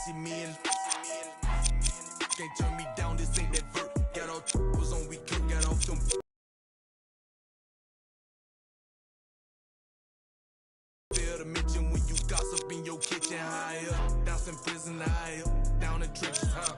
pussy men. Can't turn me down, this ain't that vert. Got all was on, we could got off them. Fair to mention when you gossip in your kitchen, high up. Down some prison, high up. Down the trenches, huh?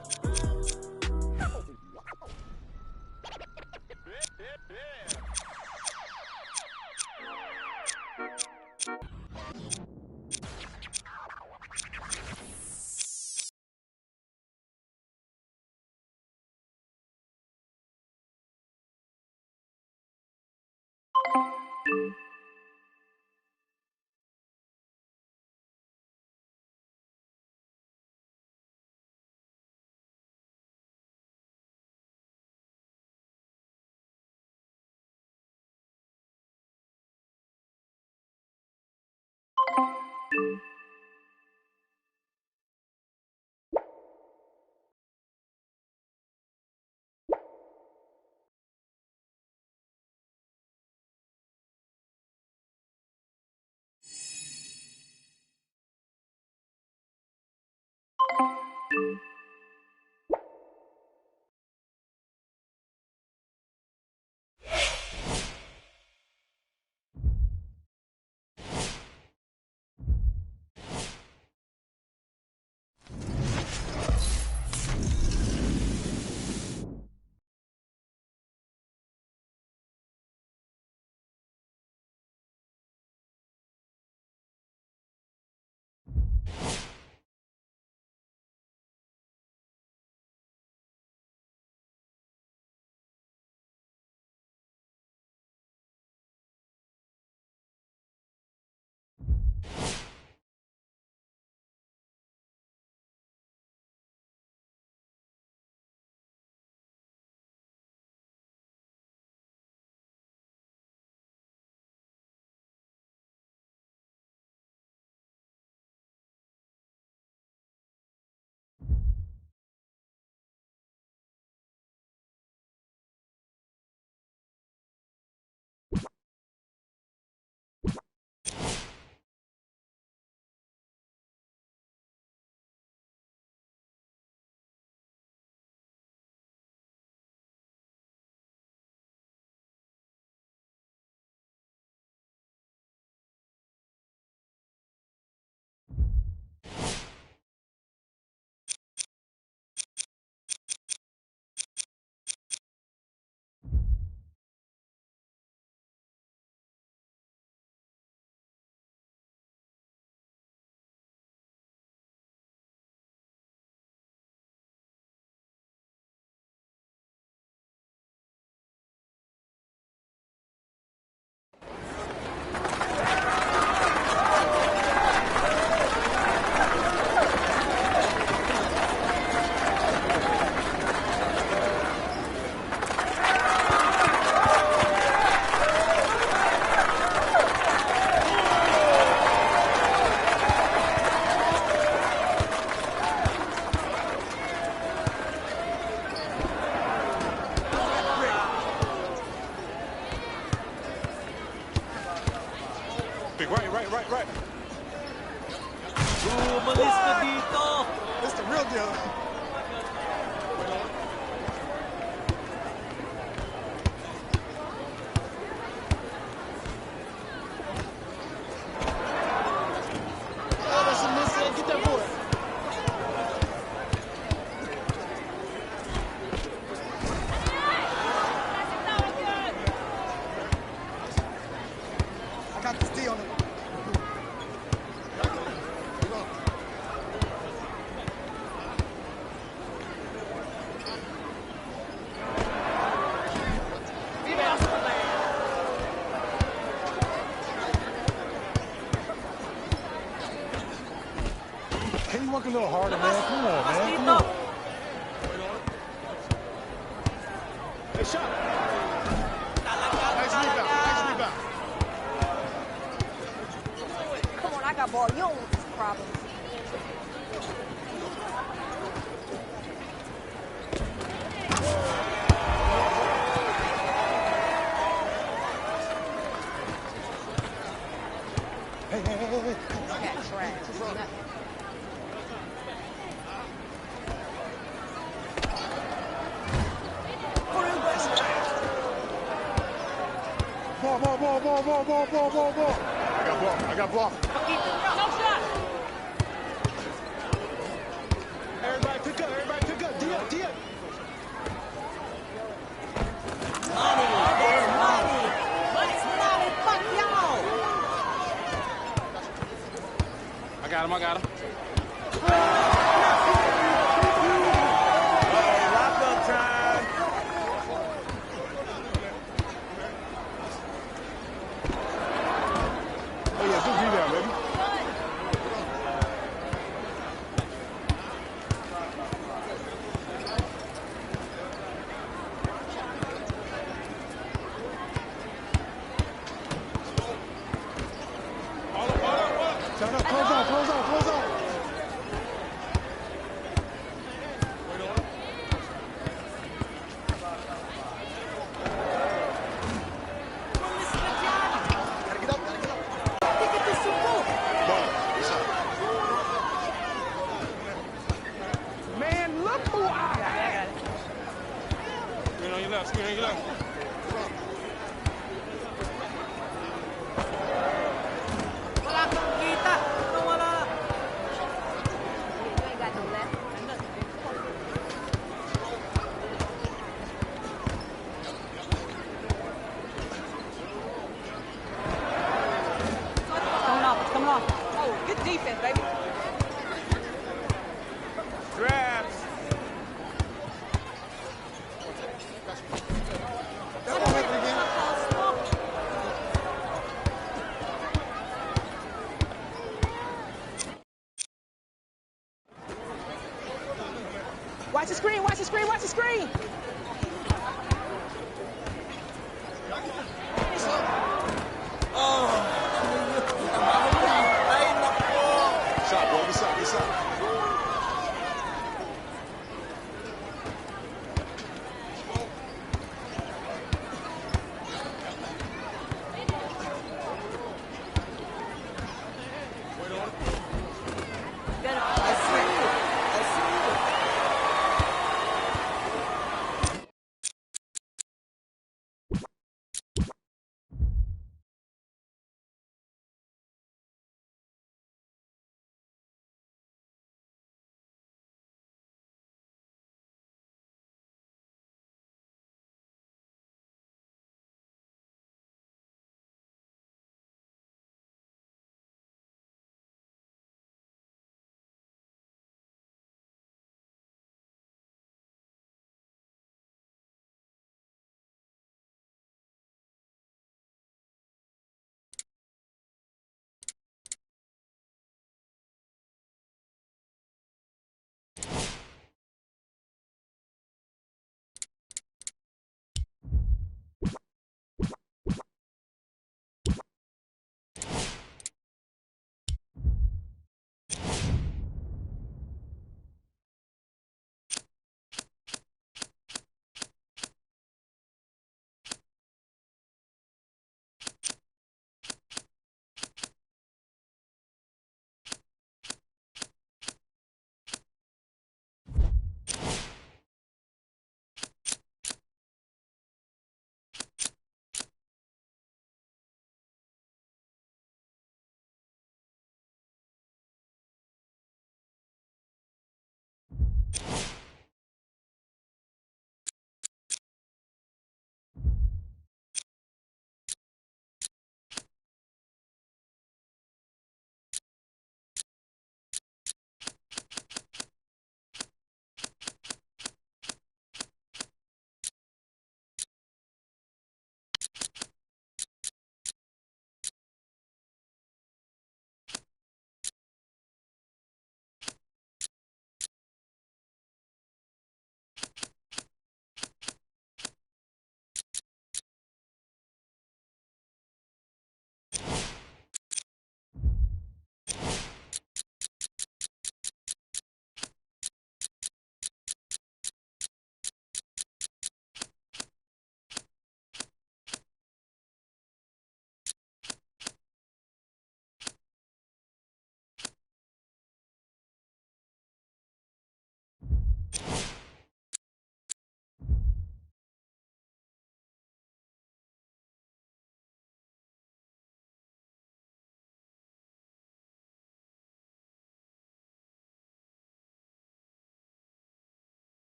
Right. Umalis ka dito! That's the real deal. Oh, that's a miss. Get that boy. I got this D on it. Can you work a little harder, man? Come on, man. Come on. Hey, shot. Nice rebound. Come on, I got ball. You don't want this problem. Hey. That trash. ball. I got ball. No shot. Everybody pick up. D up. Money, fuck y'all. I got him. Lock-up time. Oh, yeah, good rebound, baby. Turn up, close out. Man, look who I got. Screen on your left. Wala kang kita. Wala. You ain't got no left. It's coming off. Oh, good defense, baby. Traps. Watch the screen. Shot, boy. Good shot.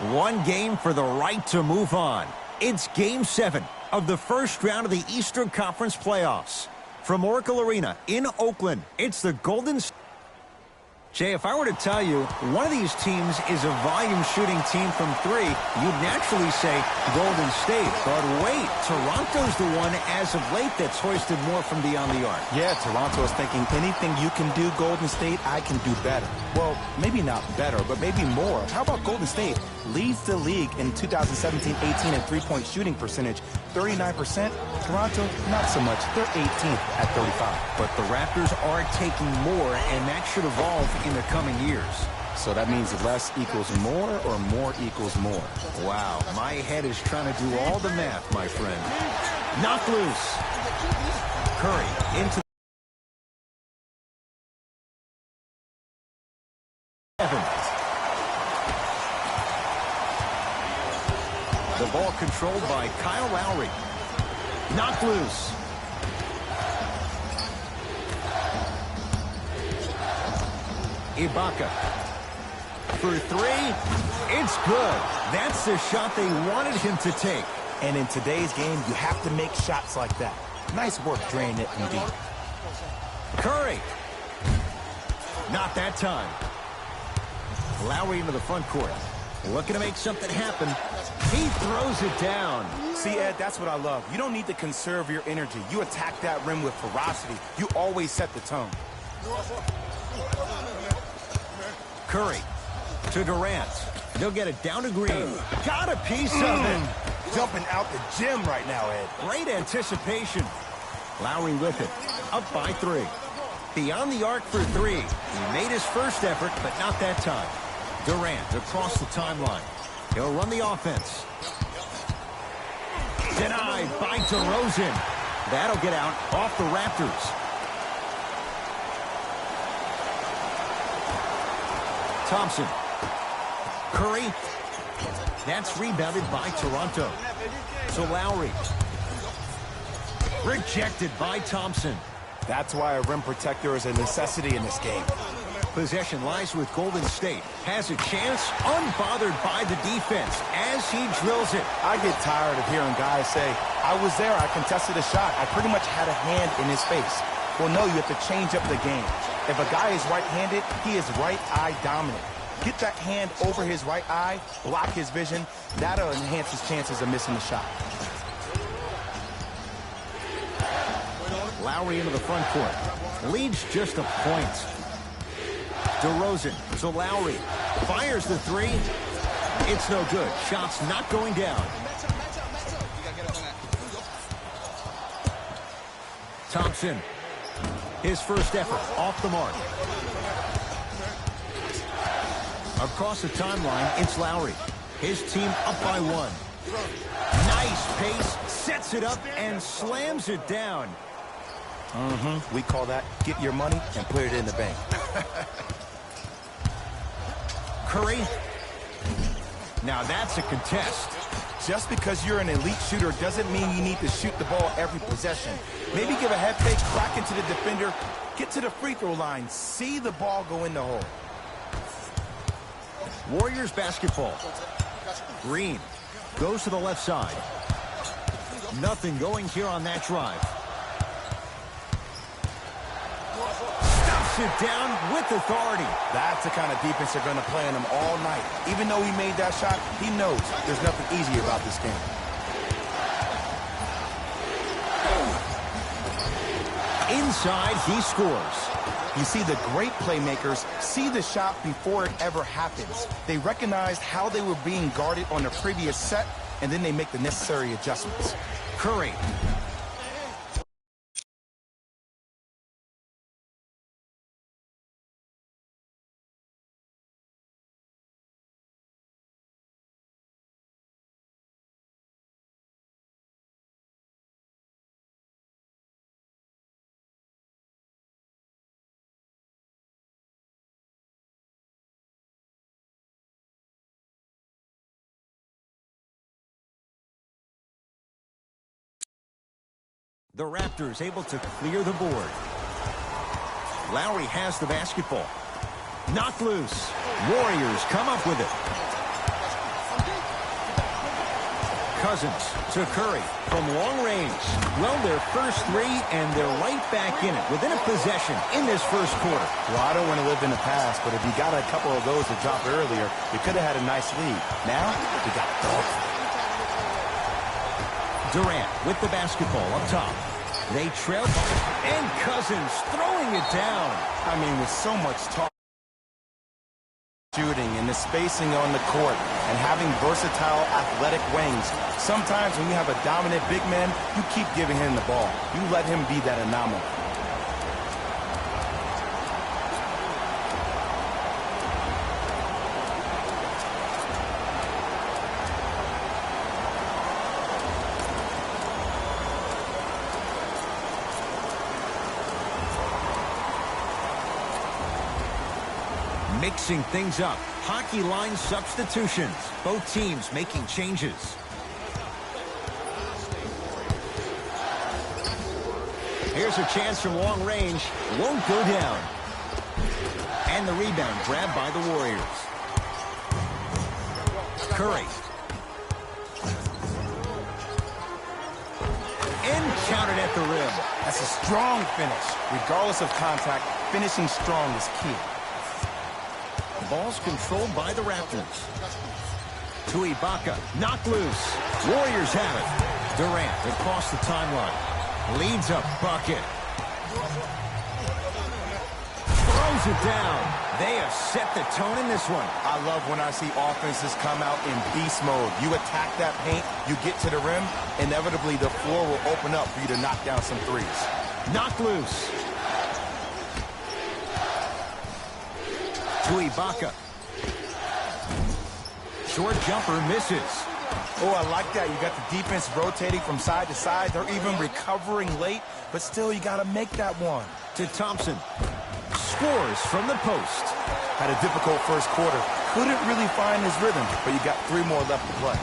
One game for the right to move on. It's Game 7 of the first round of the Eastern Conference playoffs. From Oracle Arena in Oakland, it's the Golden State. Jay, if I were to tell you one of these teams is a volume shooting team from three, you'd naturally say Golden State. But wait, Toronto's the one as of late that's hoisted more from beyond the arc. Yeah, Toronto is thinking anything you can do, Golden State, I can do better. Well, maybe not better, but maybe more. How about Golden State leads the league in 2017-18 in three-point shooting percentage, 39%. Toronto, not so much. They're 18th at 35. But the Raptors are taking more, and that should evolve in the coming years. So that means less equals more or more equals more? Wow, my head is trying to do all the math, my friend. Knock loose. Curry into Evans. The ball controlled by Kyle Lowry. Knock loose. Ibaka. For three, it's good. That's the shot they wanted him to take. And in today's game, you have to make shots like that. Nice work draining it from deep. Curry. Not that time. Lowry into the front court. Looking to make something happen. He throws it down. See, Ed, that's what I love. You don't need to conserve your energy. You attack that rim with ferocity. You always set the tone. Curry to Durant. They'll get it down to Green. Got a piece of it. Jumping out the gym right now, Ed. Great anticipation. Lowry with it. Up by three. Beyond the arc for three. He made his first effort, but not that time. Durant across the timeline. He'll run the offense. Denied by DeRozan. That'll get out off the Raptors. Thompson. Curry. That's rebounded by Toronto. So Lowry. Rejected by Thompson. That's why a rim protector is a necessity in this game. Possession lies with Golden State. Has a chance, unbothered by the defense as he drills it. I get tired of hearing guys say, I was there, I contested a shot. I pretty much had a hand in his face. Well, no, you have to change up the game. If a guy is right-handed, he is right eye dominant. Get that hand over his right eye, block his vision. That'll enhance his chances of missing the shot. Lowry into the front court. Leads just a point. DeRozan to Lowry. Fires the three. It's no good. Shot's not going down. Thompson. His first effort off the mark. Across the timeline, it's Lowry. His team up by one. Nice pace. Sets it up and slams it down. We call that get your money and put it in the bank. Curry. Now that's a contest. Just because you're an elite shooter doesn't mean you need to shoot the ball every possession. Maybe give a head fake, crack into the defender, get to the free throw line, see the ball go in the hole. Warriors basketball. Green goes to the left side. Nothing going here on that drive. Stuffs it down with authority. That's the kind of defense they're going to play on him all night. Even though he made that shot, he knows there's nothing easy about this game. Inside, he scores. You see, the great playmakers see the shot before it ever happens. They recognize how they were being guarded on the previous set, and then they make the necessary adjustments. Curry. The Raptors able to clear the board. Lowry has the basketball. Knocked loose. Warriors come up with it. Cousins to Curry from long range. Well, their first three, and they're right back in it within a possession in this first quarter. Well, I don't want to live in the past, but if you got a couple of those to drop earlier, we could have had a nice lead. Now, we got dogs. Durant with the basketball up top. They trail, and Cousins throwing it down. I mean, with so much talk, shooting and the spacing on the court and having versatile athletic wings, sometimes when you have a dominant big man, you keep giving him the ball. You let him be that anomaly. Mixing things up. Hockey line substitutions. Both teams making changes. Here's a chance from long range. Won't go down. And the rebound grabbed by the Warriors. Curry. And counted at the rim. That's a strong finish. Regardless of contact, finishing strong is key. Ball's controlled by the Raptors. To Ibaka. Knocked loose. Warriors have it. Durant across the timeline. Leads a bucket. Throws it down. They have set the tone in this one. I love when I see offenses come out in beast mode. You attack that paint, you get to the rim, inevitably the floor will open up for you to knock down some threes. Knocked loose. To Ibaka. Short jumper misses. Oh, I like that. You got the defense rotating from side to side. They're even recovering late, but still you got to make that one. To Thompson. Scores from the post. Had a difficult first quarter. Couldn't really find his rhythm, but you got 3 more left to play.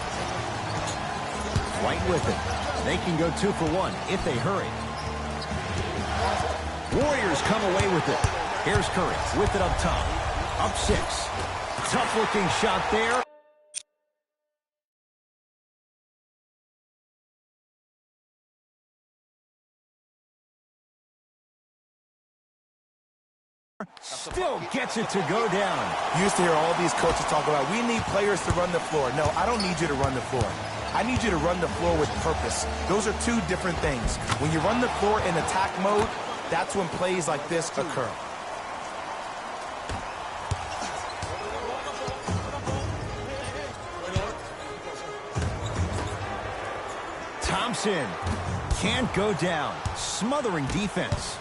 Right with it. They can go 2 for 1 if they hurry. Warriors come away with it. Here's Curry with it up top. Up 6. Tough-looking shot there. Still gets it to go down. You used to hear all these coaches talk about, we need players to run the floor. No, I don't need you to run the floor. I need you to run the floor with purpose. Those are 2 different things. When you run the floor in attack mode, that's when plays like this occur. Thompson can't go down. Smothering defense.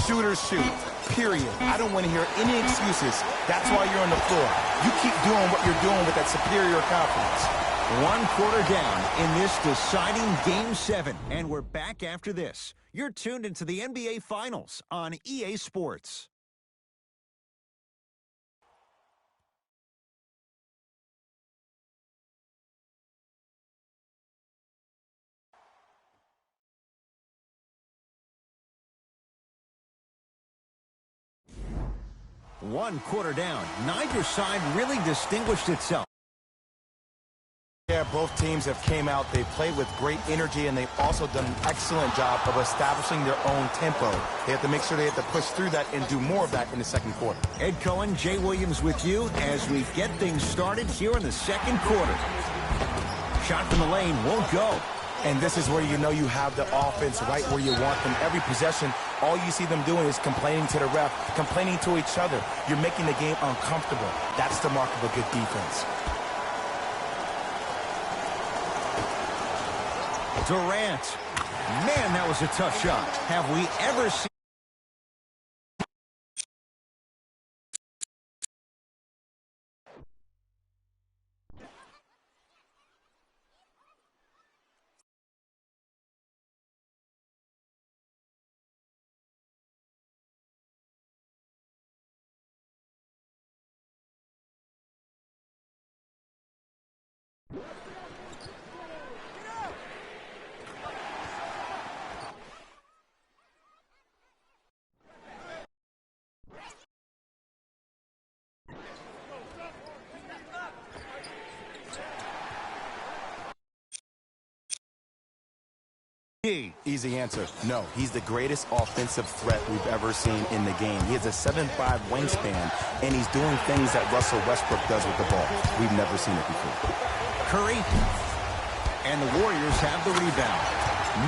Shooters shoot, period. I don't want to hear any excuses. That's why you're on the floor. You keep doing what you're doing with that superior confidence. 1 quarter down in this deciding Game 7. And we're back after this. You're tuned into the NBA Finals on EA Sports. One quarter down. Neither side really distinguished itself. Yeah, both teams have came out. They played with great energy, and they've also done an excellent job of establishing their own tempo. They have to make sure they have to push through that and do more of that in the second quarter. Ed Cohen, Jay Williams with you as we get things started here in the second quarter. Shot from the lane won't go. And this is where you know you have the offense right where you want them. Every possession, all you see them doing is complaining to the ref, complaining to each other. You're making the game uncomfortable. That's the mark of a good defense. Durant. Man, that was a tough shot. Have we ever seen Easy answer. No, he's the greatest offensive threat we've ever seen in the game. He has a 7'5" wingspan, and he's doing things that Russell Westbrook does with the ball. We've never seen it before. Curry. And the Warriors have the rebound.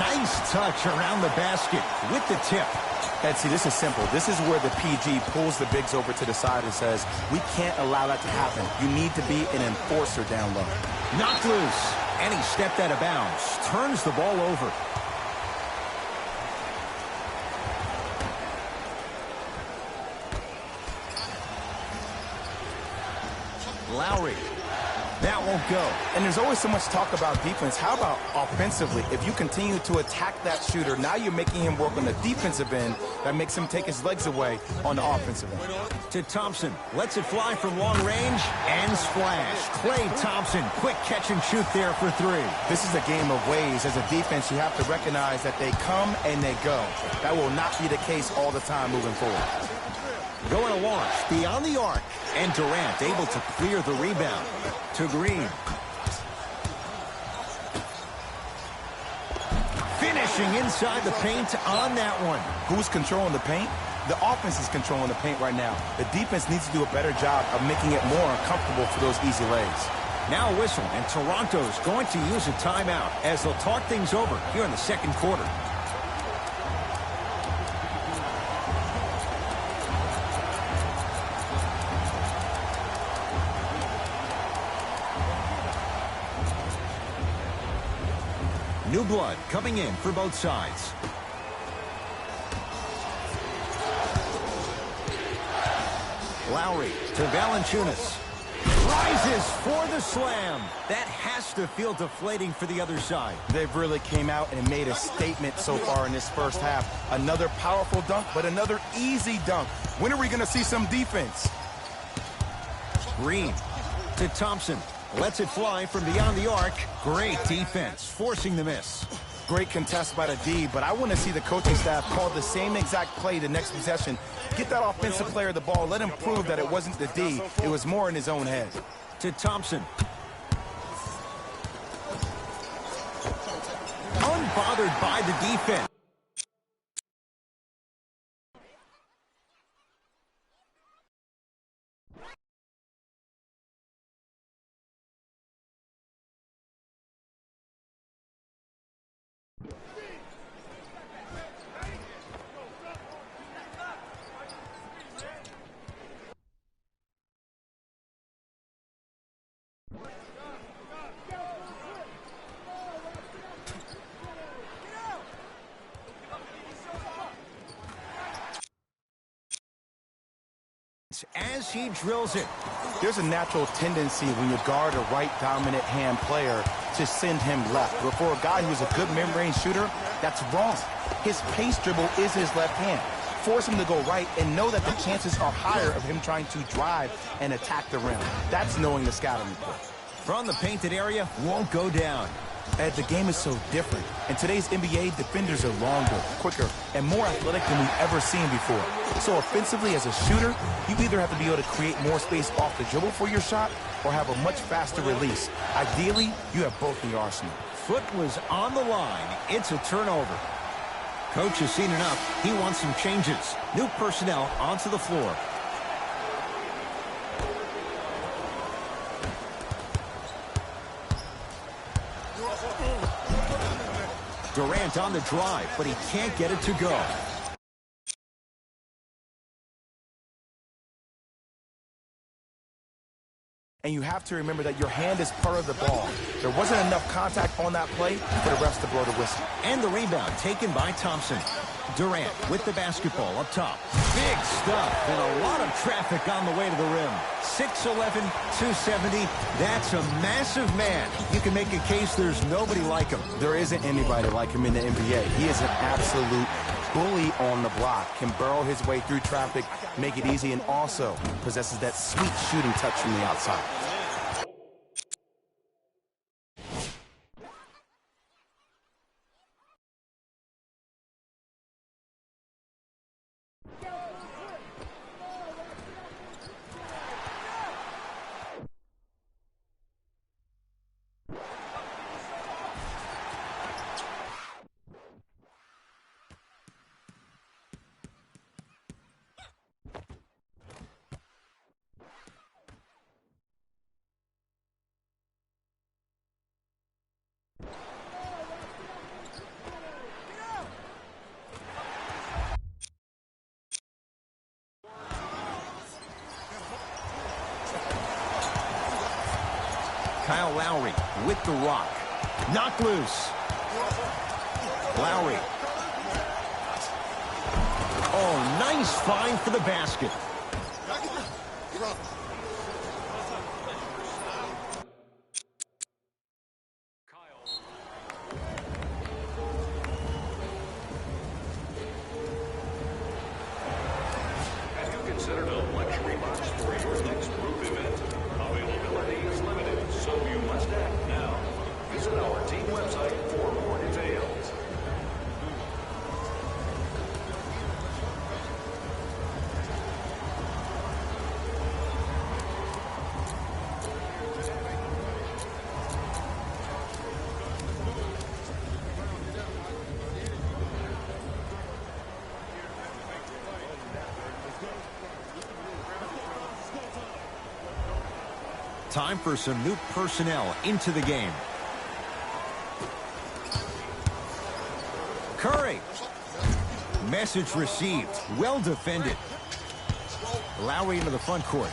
Nice touch around the basket with the tip. Ed, see, this is simple. This is where the PG pulls the bigs over to the side and says, we can't allow that to happen. You need to be an enforcer down low. Knocked loose. And he stepped out of bounds. Turns the ball over. Lowry. That won't go. And there's always so much talk about defense. How about offensively? If you continue to attack that shooter, now you're making him work on the defensive end. That makes him take his legs away on the offensive end. To Thompson. Lets it fly from long range. And splash. Klay Thompson. Quick catch and shoot there for three. This is a game of ways. As a defense, you have to recognize that they come and they go. That will not be the case all the time moving forward. Going to launch beyond the arc. And Durant able to clear the rebound. To Green. Finishing inside the paint on that one. Who's controlling the paint? The offense is controlling the paint right now. The defense needs to do a better job of making it more uncomfortable for those easy lays. Now a whistle, and Toronto's going to use a timeout as they'll talk things over here in the second quarter. New blood coming in for both sides. Lowry to Valanciunas. Rises for the slam. That has to feel deflating for the other side. They've really came out and made a statement so far in this first half. Another powerful dunk, but another easy dunk. When are we going to see some defense? Green to Thompson. Lets it fly from beyond the arc. Great defense, forcing the miss. Great contest by the D, but I want to see the coaching staff call the same exact play the next possession. Get that offensive player the ball. Let him prove that it wasn't the D. It was more in his own head. To Thompson. Unbothered by the defense. As he drills it. There's a natural tendency when you guard a right dominant hand player to send him left. But for a guy who's a good mid-range shooter, that's wrong. His pace dribble is his left hand. Force him to go right and know that the chances are higher of him trying to drive and attack the rim. That's knowing the scouting report. From the painted area, won't go down. Ed, the game is so different. In today's NBA, defenders are longer, quicker, and more athletic than we've ever seen before. So offensively, as a shooter, you either have to be able to create more space off the dribble for your shot or have a much faster release. Ideally, you have both in your arsenal. Foot was on the line. It's a turnover. Coach has seen enough. He wants some changes. New personnel onto the floor. Durant on the drive, but he can't get it to go. And you have to remember that your hand is part of the ball. There wasn't enough contact on that play for the refs to blow the whistle. And the rebound taken by Thompson. Durant with the basketball up top. Big stuff and a lot of traffic on the way to the rim. 6'11", 270. That's a massive man. You can make a case there's nobody like him. There isn't anybody like him in the NBA. He is an absolute bully on the block. Can burrow his way through traffic, make it easy, and also possesses that sweet shooting touch from the outside. Kyle Lowry with the rock. Knocked loose. Lowry. Oh, nice find for the basket. Have you considered a luxury box for your next group event? Availability is limited, so you must act now. Visit our team website for more details. Time for some new personnel into the game. Curry. Message received. Well defended. Lowry into the front court.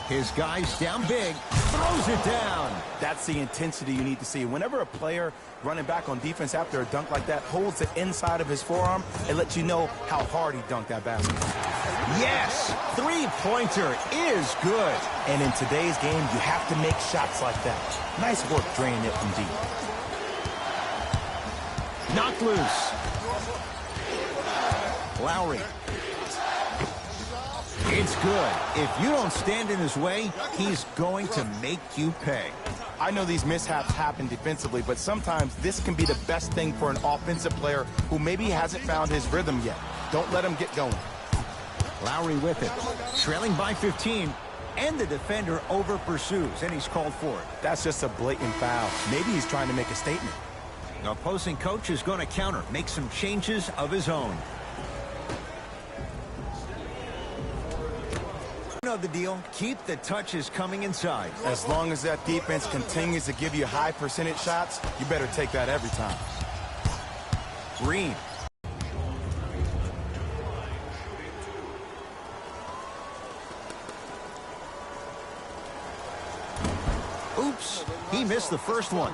His guys down big. Throws it down. That's the intensity you need to see. Whenever a player running back on defense after a dunk like that holds the inside of his forearm, it lets you know how hard he dunked that basket. Yes! Three-pointer is good. And in today's game, you have to make shots like that. Nice work draining it from deep. Knocked loose. Lowry. It's good. If you don't stand in his way, he's going to make you pay. I know these mishaps happen defensively, but sometimes this can be the best thing for an offensive player who maybe hasn't found his rhythm yet. Don't let him get going. Lowry with it. Trailing by 15, and the defender over pursues, and he's called for it. That's just a blatant foul. Maybe he's trying to make a statement. The opposing coach is going to counter, make some changes of his own. You know the deal. Keep the touches coming inside. As long as that defense continues to give you high percentage shots, you better take that every time. Green. Oops, he missed the first one.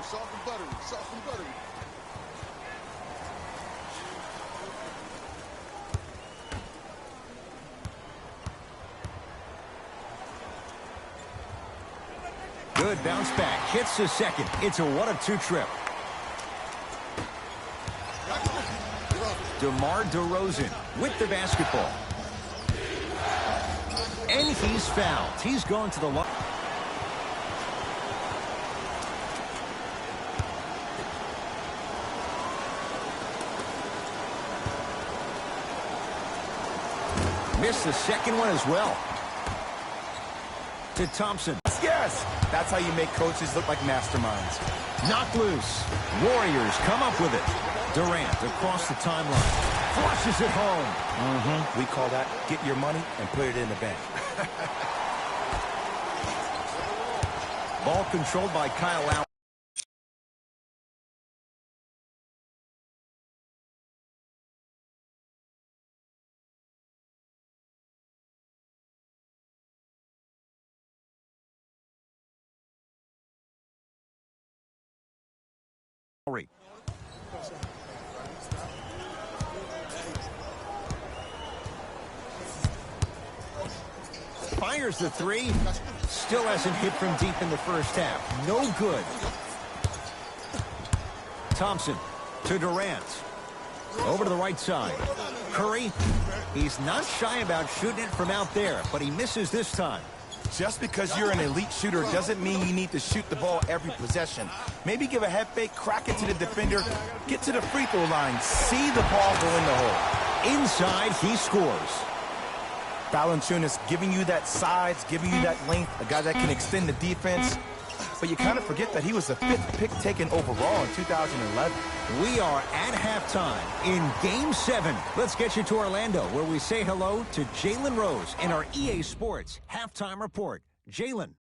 Good bounce back, hits the second. It's a 1-of-2 trip. DeMar DeRozan with the basketball. And he's fouled. He's going to the line. Missed the second one as well. To Thompson. Yes, that's how you make coaches look like masterminds. Knocked loose. Warriors come up with it. Durant across the timeline. Flushes it home. We call that get your money and put it in the bank. Ball controlled by Kyle Lowry. Fires the three. Still hasn't hit from deep in the first half. No good. Thompson to Durant. Over to the right side. Curry. He's not shy about shooting it from out there, but he misses this time. Just because you're an elite shooter doesn't mean you need to shoot the ball every possession. Maybe give a head fake, crack it to the defender, get to the free throw line, see the ball go in the hole. Inside, he scores. Valanciunas giving you that size, giving you that length, a guy that can extend the defense. But you kind of forget that he was the 5th pick taken overall in 2011. We are at halftime in Game 7. Let's get you to Orlando, where we say hello to Jalen Rose in our EA Sports Halftime Report. Jalen.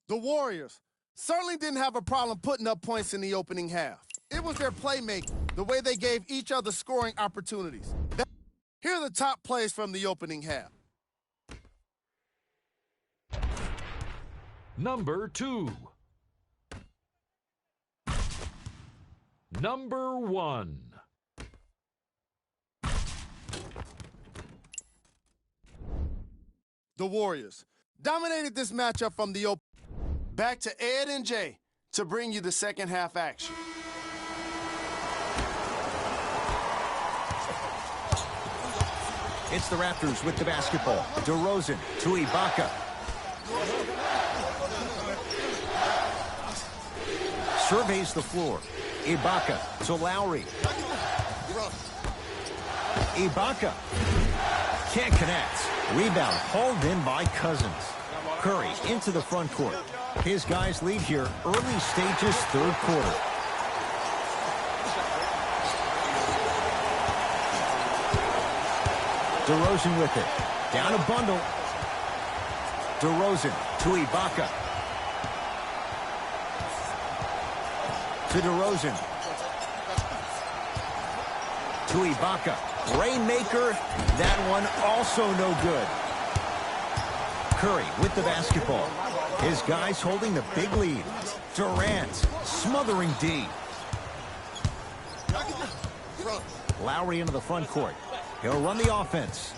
The Warriors certainly didn't have a problem putting up points in the opening half. It was their playmaking, the way they gave each other scoring opportunities. Here are the top plays from the opening half. Number 2. Number 1. The Warriors dominated this matchup from the open. Back to Ed and Jay to bring you the second half action. It's the Raptors with the basketball. DeRozan to Ibaka. Surveys the floor. Ibaka to Lowry. Ibaka can't connect. Rebound hauled in by Cousins. Curry into the front court. His guys lead here early stages third quarter. DeRozan with it. Down a bundle. DeRozan to Ibaka. To DeRozan. To Ibaka. Rainmaker. That one also no good. Curry with the basketball. His guys holding the big lead. Durant smothering D. Lowry into the front court. He'll run the offense.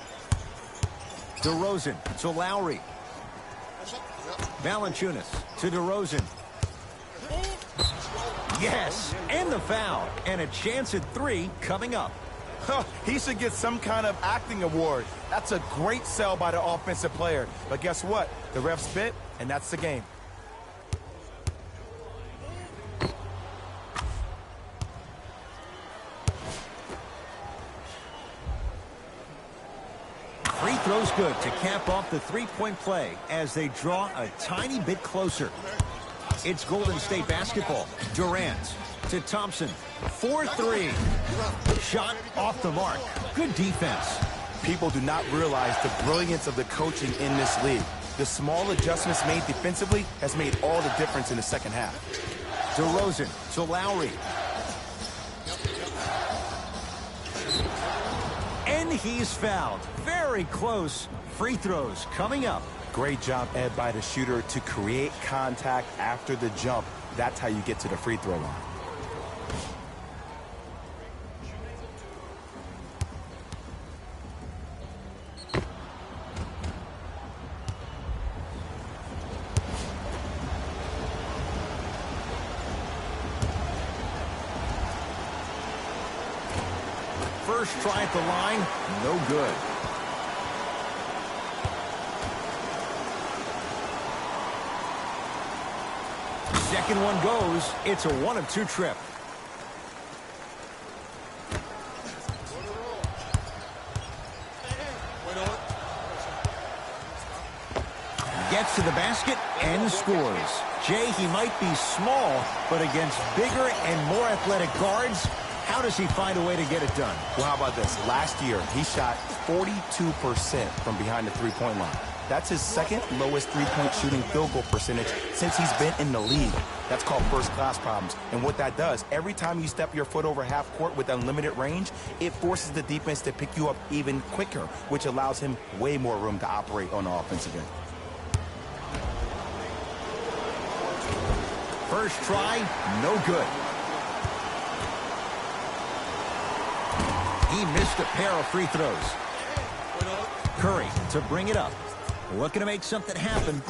DeRozan to Lowry. Valanciunas to DeRozan. Yes, and the foul. And a chance at 3 coming up. He should get some kind of acting award. That's a great sell by the offensive player. But guess what? The ref spit, and that's the game. Free throw's good to cap off the three-point play as they draw a tiny bit closer. It's Golden State basketball. Durant to Thompson. 4-3. Shot off the mark. Good defense. People do not realize the brilliance of the coaching in this league. The small adjustments made defensively has made all the difference in the second half. DeRozan to Lowry. And he's fouled. Very close. Free throws coming up. Great job, Ed, by the shooter to create contact after the jump. That's how you get to the free throw line. First try at the line, no good. Second one goes. It's a 1 of 2 trip. Gets to the basket and scores. Jay, he might be small, but against bigger and more athletic guards, how does he find a way to get it done? Well, how about this? Last year, he shot 42% from behind the three-point line. That's his second lowest three-point shooting field goal percentage since he's been in the league. That's called first-class problems. And what that does, every time you step your foot over half court with unlimited range, it forces the defense to pick you up even quicker, which allows him way more room to operate on the offensive end. First try, no good. He missed a pair of free throws. Curry to bring it up. Looking to make something happen.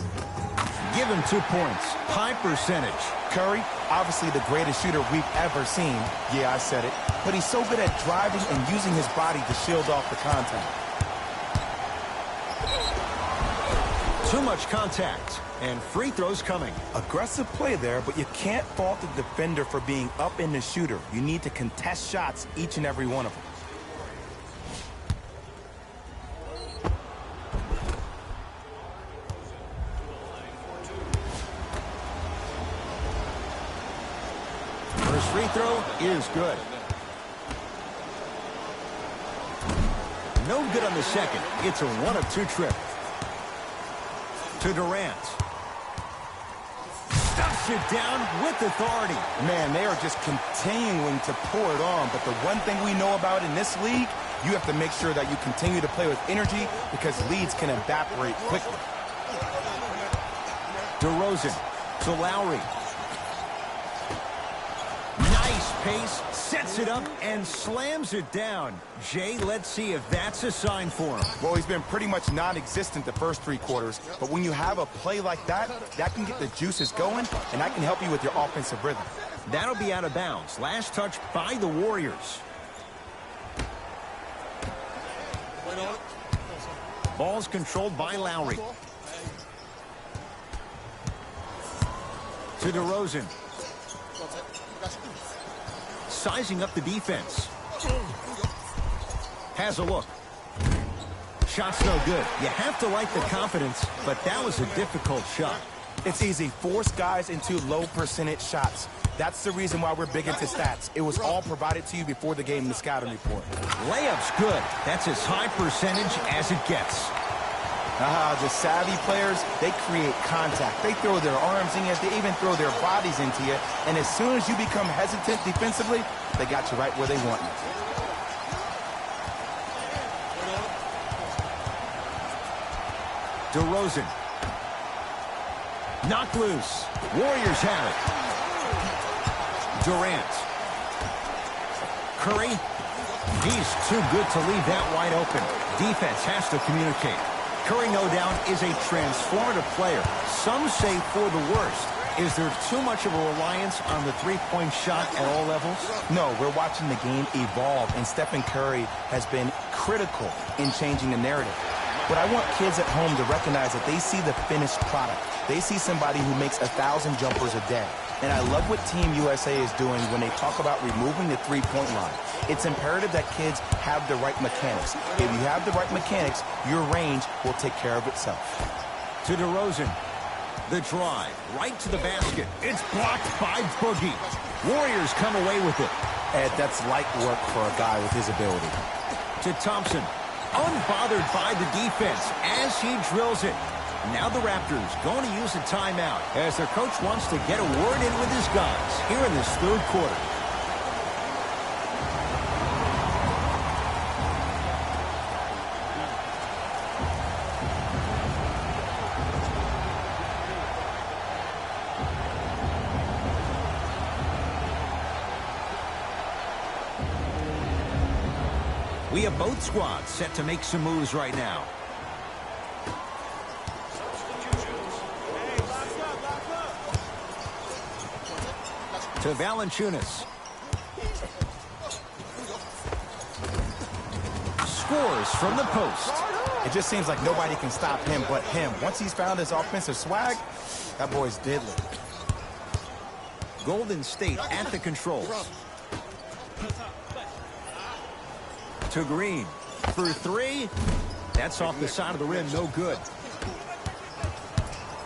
Give him 2 points. High percentage. Curry, obviously the greatest shooter we've ever seen. Yeah, I said it. But he's so good at driving and using his body to shield off the contact. Too much contact. And free throws coming. Aggressive play there, but you can't fault the defender for being up in the shooter. You need to contest shots, each and every one of them. First free throw is good. No good on the second. It's a 1 of 2 trip. To Durant. Stuffs it down with authority. Man, they are just continuing to pour it on. But the one thing we know about in this league You have to make sure that you continue to play with energy because leads can evaporate quickly. DeRozan to Lowry. Nice pace, sets it up, and slams it down. Jay, let's see if that's a sign for him. Well, he's been pretty much non-existent the first 3 quarters, but when you have a play like that, that can get the juices going, and that can help you with your offensive rhythm. That'll be out of bounds. Last touch by the Warriors. Ball's controlled by Lowry. To DeRozan. Sizing up the defense. Has a look. Shot's no good. You have to like the confidence, but that was a difficult shot. It's easy. Force guys into low percentage shots. That's the reason why we're big into stats. It was all provided to you before the game in the scouting report. Layup's good. That's as high percentage as it gets. The savvy players, they create contact. They throw their arms in you. They even throw their bodies into you. And as soon as you become hesitant defensively, they got you right where they want you. DeRozan. Knocked loose. Warriors have it. Durant. Curry. He's too good to leave that wide open. Defense has to communicate. Curry, no doubt, is a transformative player. Some say for the worst. Is there too much of a reliance on the three-point shot at all levels? No, we're watching the game evolve, and Stephen Curry has been critical in changing the narrative. But I want kids at home to recognize that they see the finished product. They see somebody who makes 1,000 jumpers a day. And I love what Team USA is doing when they talk about removing the three-point line. It's imperative that kids have the right mechanics. If you have the right mechanics, your range will take care of itself. To DeRozan. The drive, right to the basket. It's blocked by Boogie. Warriors come away with it. Ed, that's light work for a guy with his ability. To Thompson. Unbothered by the defense as he drills it. Now the Raptors going to use a timeout as their coach wants to get a word in with his guys here in this third quarter. We have both squads set to make some moves right now. To Valanciunas. Scores from the post. It just seems like nobody can stop him but him. Once he's found his offensive swag, that boy's deadly. Golden State at the controls. To Green. For three. That's off the side of the rim. No good.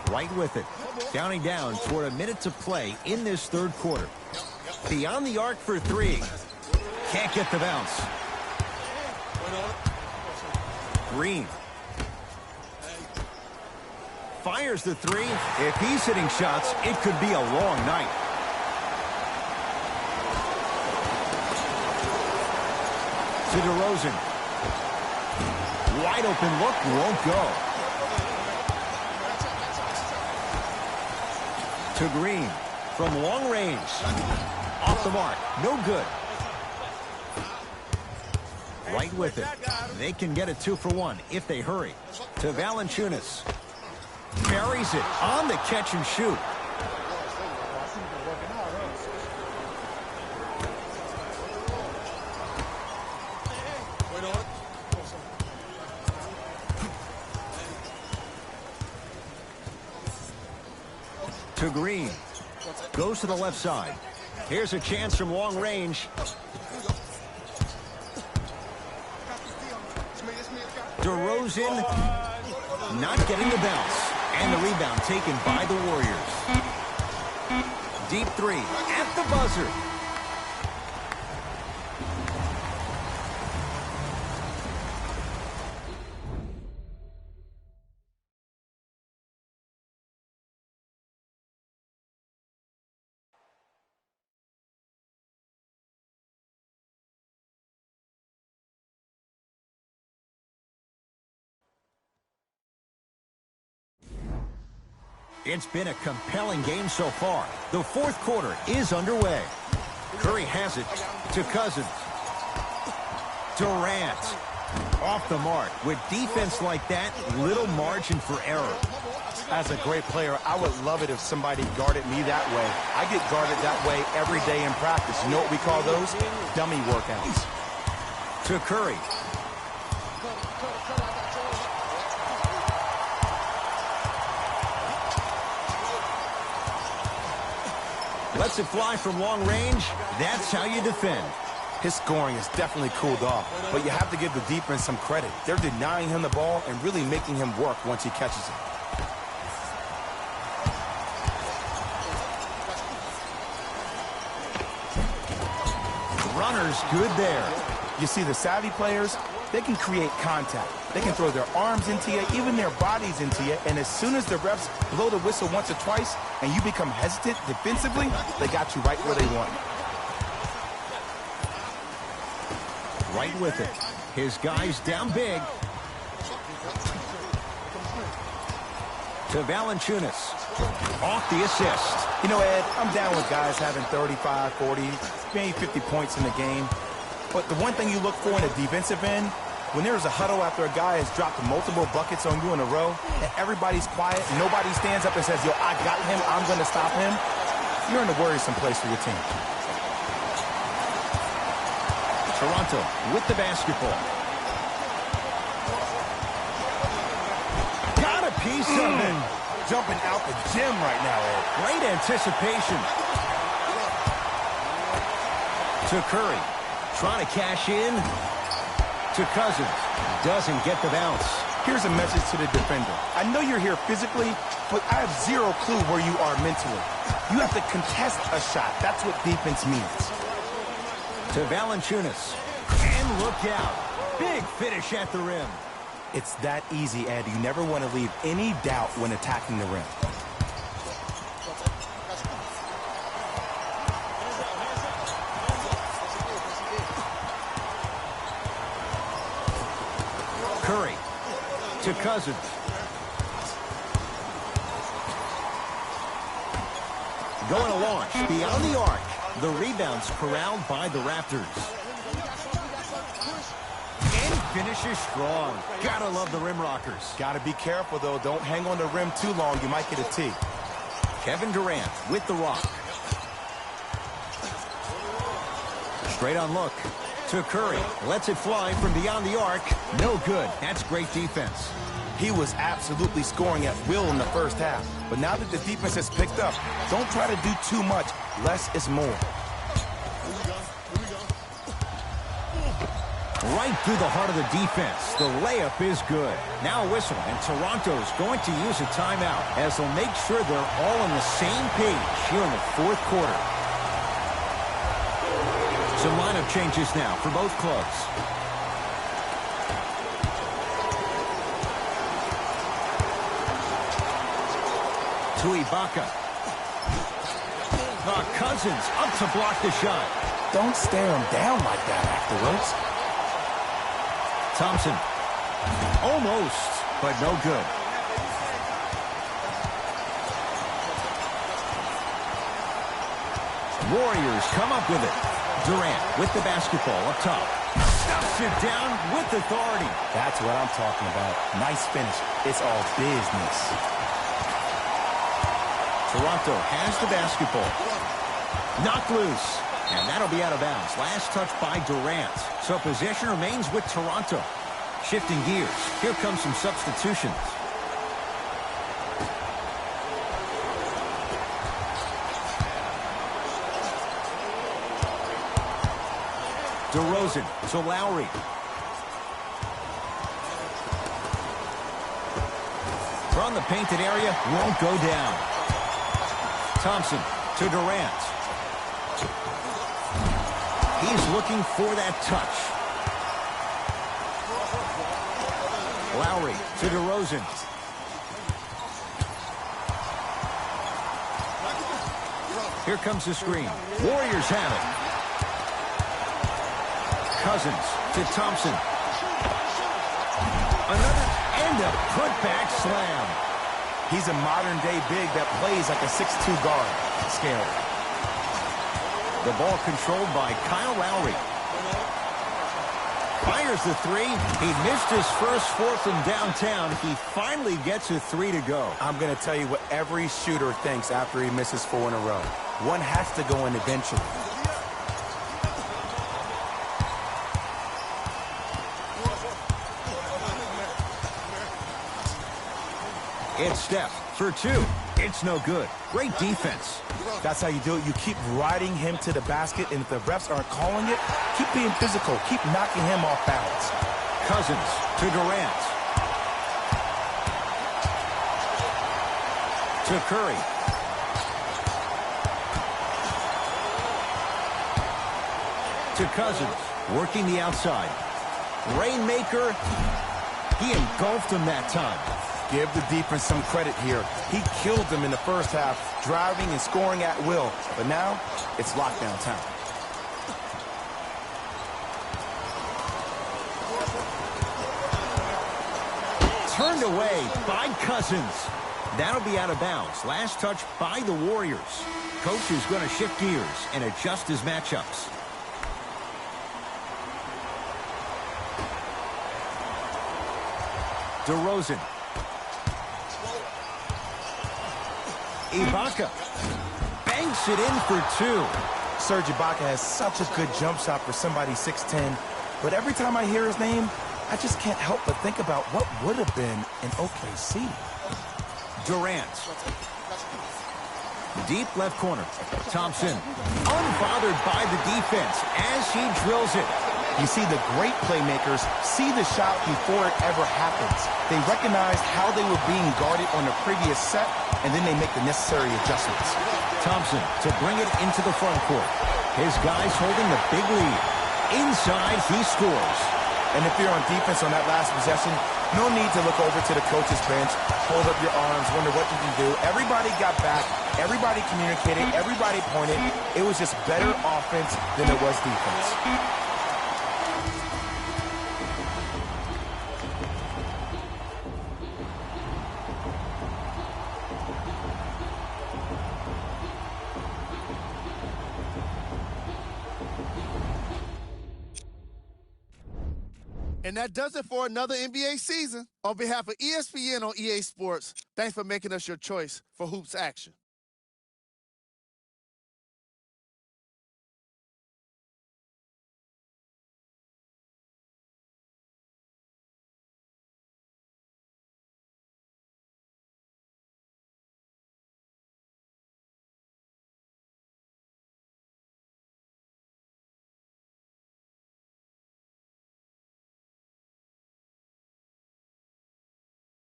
Right with it. Counting down toward a minute to play in this third quarter. Beyond the arc for three. Can't get the bounce. Green. Fires the three. If he's hitting shots, it could be a long night. To DeRozan. Wide open look, won't go. To Green from long range. Off the mark, no good. Right with it. They can get a 2 for 1 if they hurry. To Valanciunas. Buries it on the catch and shoot. To Green. Goes to the left side. Here's a chance from long range. DeRozan not getting the bounce. And the rebound taken by the Warriors. Deep three at the buzzer. It's been a compelling game so far. The fourth quarter is underway. Curry has it to Cousins. Durant off the mark. With defense like that, little margin for error. As a great player, I would love it if somebody guarded me that way. I get guarded that way every day in practice. You know what we call those? Dummy workouts. To Curry. Lets it fly from long range. That's how you defend. His scoring is definitely cooled off, but you have to give the defense some credit. They're denying him the ball and really making him work once he catches it. Runner's good there. You see, the savvy players, they can create contact. They can throw their arms into you, even their bodies into you, and as soon as the refs blow the whistle once or twice and you become hesitant defensively, they got you right where they want you. Right with it. His guy's down big. To Valanciunas. Off the assist. You know, Ed, I'm down with guys having 35, 40, maybe 50 points in the game. But the one thing you look for in a defensive end, when there's a huddle after a guy has dropped multiple buckets on you in a row, and everybody's quiet, and nobody stands up and says, yo, I got him, I'm going to stop him, you're in a worrisome place for your team. Toronto with the basketball. Got a piece of it. Jumping out the gym right now, Ed. Great anticipation. To Curry. Trying to cash in. To Cousins. Doesn't get the bounce. Here's a message to the defender. I know you're here physically, but I have zero clue where you are mentally. You have to contest a shot. That's what defense means. To Valanciunas. And look out. Big finish at the rim. It's that easy, Ed. You never want to leave any doubt when attacking the rim. Curry to Cousins. Going to launch beyond the arc. The rebound's corralled by the Raptors. And finishes strong. Gotta love the rim rockers. Gotta be careful, though. Don't hang on the rim too long. You might get a tee. Kevin Durant with the rock. Straight on look to Curry. Lets it fly from beyond the arc. No good. That's great defense. He was absolutely scoring at will in the first half. But now that the defense has picked up, don't try to do too much. Less is more. Right through the heart of the defense. The layup is good. Now a whistle, and Toronto's going to use a timeout as they'll make sure they're all on the same page here in the fourth quarter. Some lineup changes now for both clubs. To Ibaka. Cousins up to block the shot. Don't stare him down like that afterwards. Thompson. Almost, but no good. Warriors come up with it. Durant with the basketball up top. Stuffs it down with authority. That's what I'm talking about. Nice finish. It's all business. Toronto has the basketball. Knocked loose. And that'll be out of bounds. Last touch by Durant. So possession remains with Toronto. Shifting gears. Here comes some substitutions. DeRozan to Lowry. From the painted area, won't go down. Thompson to Durant. He's looking for that touch. Lowry to DeRozan. Here comes the screen. Warriors have it. Cousins to Thompson. Another and a putback slam. He's a modern-day big that plays like a 6'2 guard. Scary. The ball controlled by Kyle Lowry. Fires the three. He missed his first four from downtown. He finally gets a three to go. I'm going to tell you what every shooter thinks after he misses four in a row. One has to go in eventually. It's Steph for two. It's no good. Great defense. That's how you do it. You keep riding him to the basket, and if the refs aren't calling it, keep being physical. Keep knocking him off balance. Cousins to Durant. To Curry. To Cousins. Working the outside. Rainmaker. He engulfed him that time. Give the defense some credit here. He killed them in the first half, driving and scoring at will. But now, it's lockdown time. Turned away by Cousins. That'll be out of bounds. Last touch by the Warriors. Coach is going to shift gears and adjust his matchups. DeRozan. Ibaka banks it in for two. Serge Ibaka has such a good jump shot for somebody 6'10", but every time I hear his name, I just can't help but think about what would have been in OKC. Durant. Deep left corner. Thompson. Unbothered by the defense as he drills it. You see, the great playmakers see the shot before it ever happens. They recognize how they were being guarded on the previous set, and then they make the necessary adjustments. Thompson to bring it into the front court. His guys holding the big lead. Inside, he scores. And if you're on defense on that last possession, no need to look over to the coach's bench, hold up your arms, wonder what you can do. Everybody got back. Everybody communicated. Everybody pointed. It was just better offense than it was defense. And that does it for another NBA season. On behalf of ESPN on EA Sports, thanks for making us your choice for hoops action.